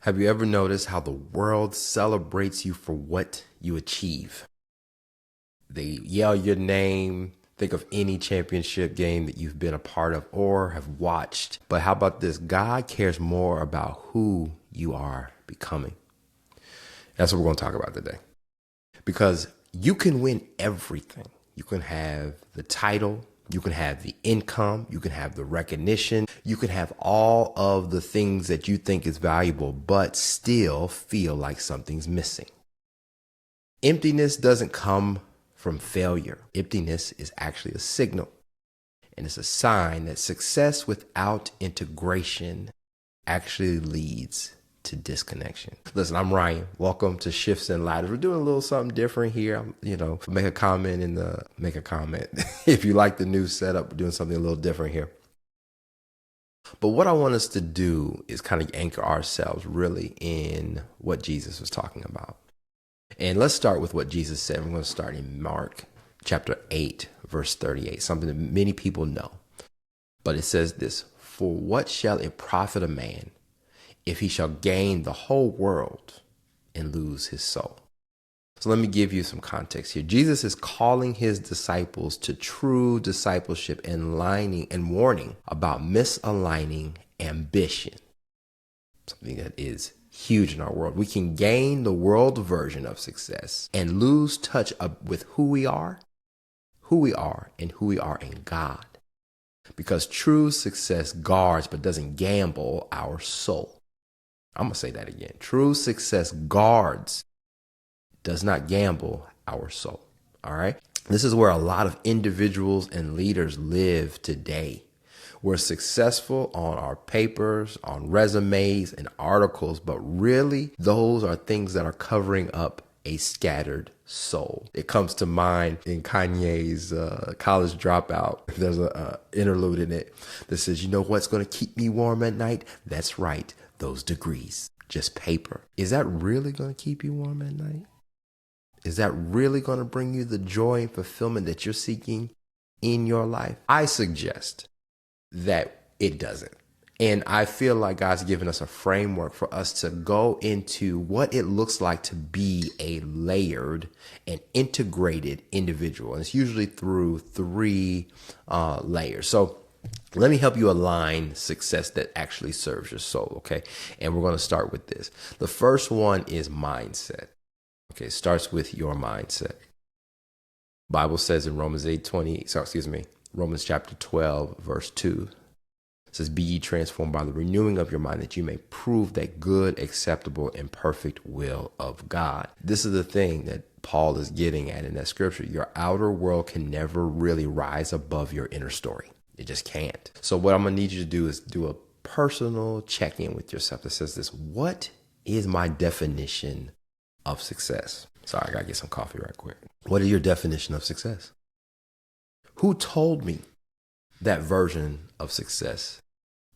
Have you ever noticed how the world celebrates you for what you achieve? They yell your name. Think of any championship game that you've been a part of or have watched. But how about this? God cares more about who you are becoming. That's what we're going to talk about today. Because you can win everything. You can have the title, you can have the income, you can have the recognition, you can have all of the things that you think is valuable, but still feel like something's missing. Emptiness doesn't come from failure. Emptiness is actually a signal, and it's a sign that success without integration actually leads to disconnection. Listen, I'm Ryan. Welcome to Shifts and Ladders. We're doing a little something different here. Make a comment if you like the new setup. We're doing something a little different here. But what I want us to do is kind of anchor ourselves really in what Jesus was talking about. And let's start with what Jesus said. We're going to start in Mark chapter 8, verse 38, something that many people know. But it says this: "For what shall it profit a man if he shall gain the whole world and lose his soul?" So let me give you some context here. Jesus is calling his disciples to true discipleship and warning about misaligning ambition, something that is huge in our world. We can gain the world version of success and lose touch with who we are, and who we are in God. Because true success guards but doesn't gamble our soul. I'm going to say that again. True success guards, does not gamble our soul. All right. This is where a lot of individuals and leaders live today. We're successful on our papers, on resumes and articles, but really those are things that are covering up a scattered soul. It comes to mind in Kanye's College Dropout. There's a interlude in it that says, "You know what's going to keep me warm at night? That's right, those degrees, just paper." Is that really going to keep you warm at night? Is that really going to bring you the joy and fulfillment that you're seeking in your life? I suggest that it doesn't. And I feel like God's given us a framework for us to go into what it looks like to be a layered and integrated individual. And it's usually through three layers. So let me help you align success that actually serves your soul, okay? And we're going to start with this. The first one is mindset. Okay, it starts with your mindset. Bible says in Romans chapter 12, verse 2, it says, "Be ye transformed by the renewing of your mind, that you may prove that good, acceptable, and perfect will of God." This is the thing that Paul is getting at in that scripture. Your outer world can never really rise above your inner story. It just can't. So what I'm going to need you to do is do a personal check-in with yourself that says this: what is my definition of success? Sorry, I gotta get some coffee right quick. What is your definition of success? Who told me that version of success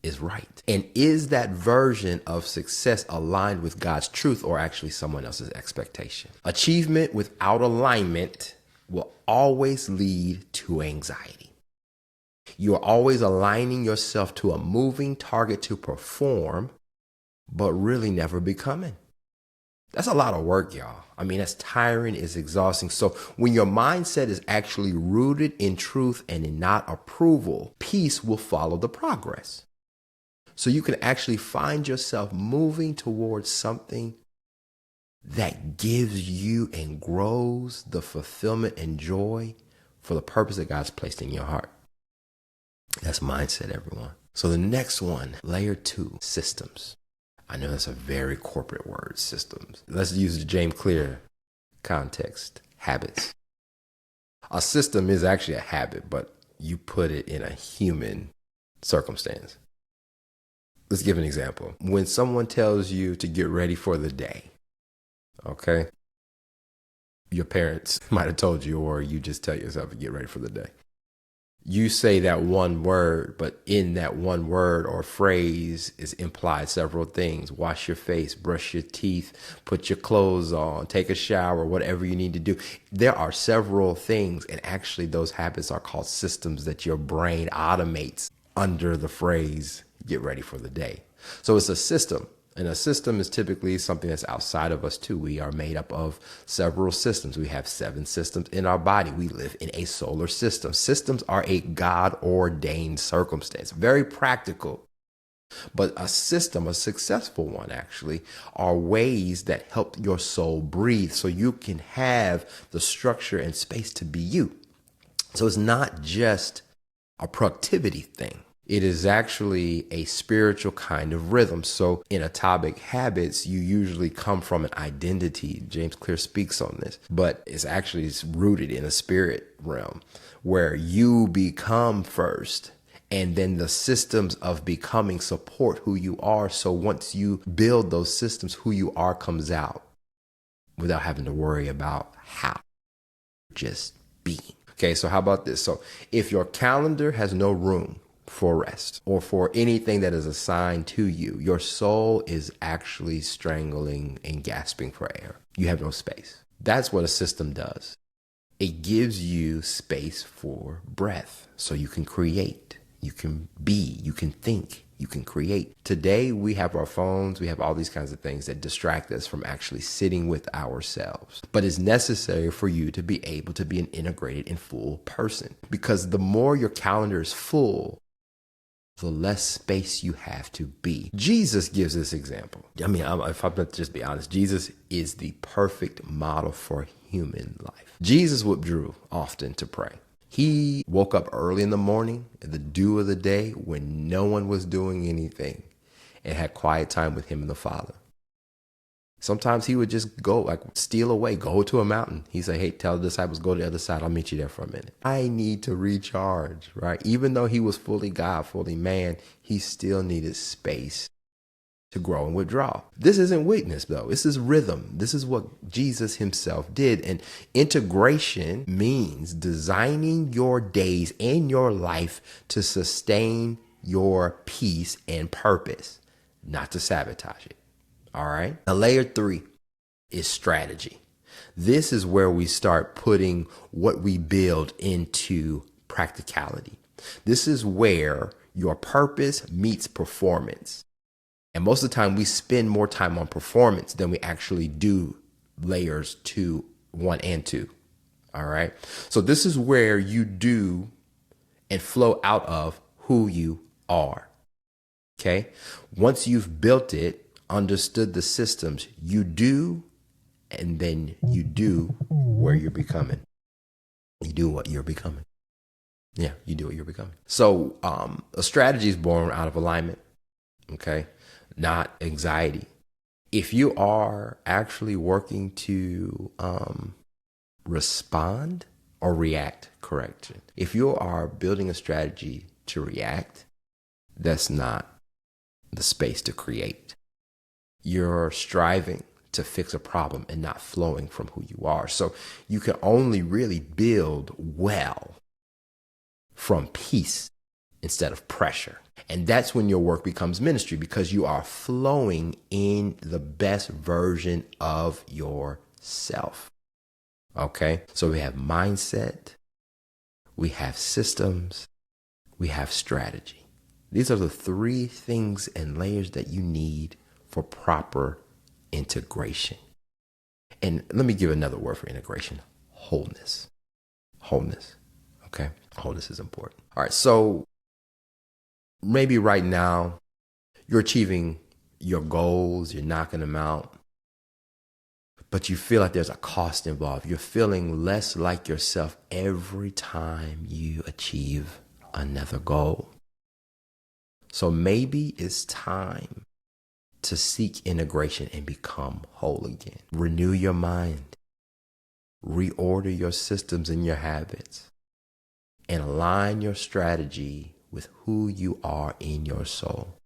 is right? And is that version of success aligned with God's truth or actually someone else's expectation? Achievement without alignment will always lead to anxiety. You are always aligning yourself to a moving target to perform, but really never becoming. That's a lot of work, y'all. I mean, that's tiring, it's exhausting. So when your mindset is actually rooted in truth and in not approval, peace will follow the progress. So you can actually find yourself moving towards something that gives you and grows the fulfillment and joy for the purpose that God's placed in your heart. That's mindset, everyone. So the next one, layer 2, systems. I know that's a very corporate word, systems. Let's use the James Clear context, habits. A system is actually a habit, but you put it in a human circumstance. Let's give an example. When someone tells you to get ready for the day, okay? Your parents might have told you, or you just tell yourself to get ready for the day. You say that one word, but in that one word or phrase is implied several things. Wash your face, brush your teeth, put your clothes on, take a shower, whatever you need to do. There are several things, and actually those habits are called systems that your brain automates under the phrase, get ready for the day. So it's a system. And a system is typically something that's outside of us too. We are made up of several systems. We have 7 systems in our body. We live in a solar system. Systems are a God ordained circumstance, very practical. But a system, a successful one actually, are ways that help your soul breathe so you can have the structure and space to be you. So it's not just a productivity thing. It is actually a spiritual kind of rhythm. So in atomic habits, you usually come from an identity. James Clear speaks on this, but it's rooted in a spirit realm where you become first. And then the systems of becoming support who you are. So once you build those systems, who you are comes out without having to worry about how. Just being. Okay, so how about this? So if your calendar has no room for rest or for anything that is assigned to you, your soul is actually strangling and gasping for air. You have no space. That's what a system does. It gives you space for breath so you can create, you can be, you can think, you can create. Today, we have our phones, we have all these kinds of things that distract us from actually sitting with ourselves. But it's necessary for you to be able to be an integrated and full person, because the more your calendar is full, the less space you have to be. Jesus gives this example. I mean, if I'm not just be honest, Jesus is the perfect model for human life. Jesus withdrew often to pray. He woke up early in the morning, in the dew of the day, when no one was doing anything, and had quiet time with him and the Father. Sometimes he would just go, like steal away, go to a mountain. He said, hey, tell the disciples, go to the other side. I'll meet you there for a minute. I need to recharge, right? Even though he was fully God, fully man, he still needed space to grow and withdraw. This isn't weakness, though. This is rhythm. This is what Jesus himself did. And integration means designing your days and your life to sustain your peace and purpose, not to sabotage it. All right. Now, layer 3 is strategy. This is where we start putting what we build into practicality. This is where your purpose meets performance. And most of the time we spend more time on performance than we actually do layers 2, 1 and 2. All right. So this is where you do and flow out of who you are. Okay. Once you've built it, understood the systems, you do, and then you do where you're becoming. You do what you're becoming. Yeah, you do what you're becoming. So a strategy is born out of alignment, okay? Not anxiety. If you are actually working to respond or react, correction. If you are building a strategy to react, that's not the space to create. You're striving to fix a problem and not flowing from who you are. So you can only really build well from peace instead of pressure. And that's when your work becomes ministry, because you are flowing in the best version of yourself. Okay? So we have mindset, we have systems, we have strategy. These are the 3 things and layers that you need for proper integration. And let me give another word for integration: wholeness. Wholeness. Okay. Wholeness is important. All right. So maybe right now you're achieving your goals, you're knocking them out, but you feel like there's a cost involved. You're feeling less like yourself every time you achieve another goal. So maybe it's time to seek integration and become whole again. Renew your mind, reorder your systems and your habits, and align your strategy with who you are in your soul.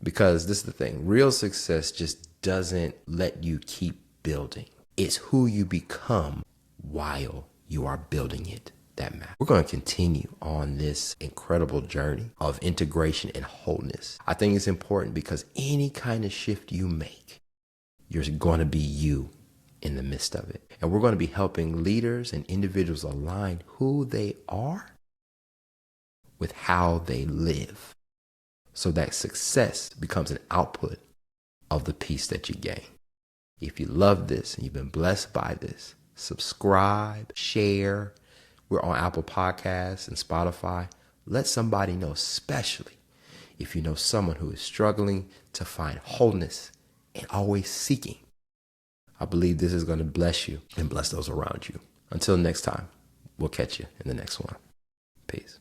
Because this is the thing, real success just doesn't let you keep building. It's who you become while you are building it that matters. We're going to continue on this incredible journey of integration and wholeness. I think it's important because any kind of shift you make, you're going to be you in the midst of it. And we're going to be helping leaders and individuals align who they are with how they live, so that success becomes an output of the peace that you gain. If you love this and you've been blessed by this, subscribe, share. We're on Apple Podcasts and Spotify. Let somebody know, especially if you know someone who is struggling to find wholeness and always seeking. I believe this is going to bless you and bless those around you. Until next time, we'll catch you in the next one. Peace.